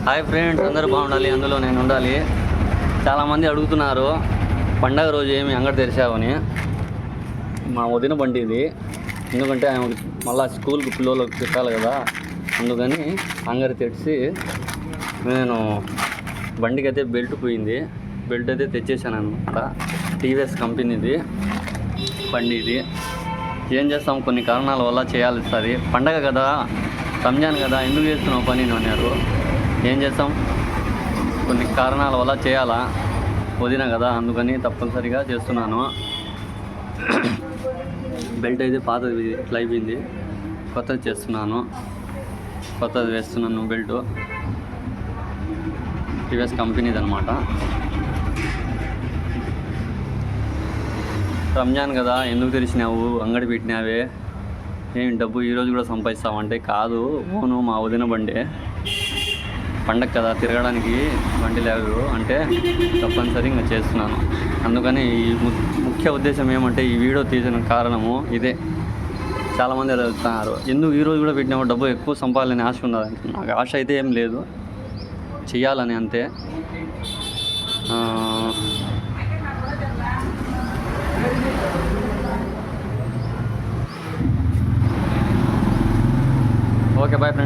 Hi friends, అందరూ బాగుండాలి, అందులో నేను ఉండాలి. చాలామంది అడుగుతున్నారు పండగ రోజు ఏమి అంగడి తెరిచావని. మా వదిన బండి ఇది, ఎందుకంటే ఆమె మళ్ళీ స్కూల్కి పిల్లలకు పెట్టాలి కదా, అందుకని అంగడి తెరిచి నేను బండికి అయితే బెల్ట్ పోయింది, బెల్ట్ అయితే తెచ్చేసాను అనమాట. టీవీఎస్ కంపెనీది బండి ఇది. ఏం చేస్తాం, కొన్ని కారణాల వల్ల చేయాల్సి వస్తుంది. పండగ కదా, రంజాన్ కదా, ఎందుకు చేస్తున్నావు పని అన్నారు. ఏం చేస్తాం, కొన్ని కారణాల వల్ల చేయాలా, వదిన కదా, అందుకని తప్పనిసరిగా చేస్తున్నాను. బెల్ట్ అయితే పాతది ఇట్లా అయిపోయింది, కొత్తది చేస్తున్నాను, కొత్తది వేస్తున్నాను. బెల్ట్ టీవీఎస్ కంపెనీది అనమాట. రంజాన్ కదా, ఎందుకు తెరిచినావు, అంగడి పెట్టినావే, ఏం డబ్బు ఈరోజు కూడా సంపాదిస్తావంటే, కాదు ఓను మా వదిన బండి, పండగ కదా తిరగడానికి బండి లేదు అంటే తప్పనిసరిగా చేస్తున్నాను. అందుకని ఈ ముఖ్య ఉద్దేశం ఏమంటే, ఈ వీడియో తీసిన కారణము ఇదే. చాలామంది అడుగుతున్నారు, ఎందుకు ఈరోజు కూడా పెట్టినావు, డబ్బు ఎక్కువ సంపాదాలని ఆశ ఉన్నది. నాకు ఆశ అయితే ఏం లేదు, చెయ్యాలని అంతే. Okay, bye friends.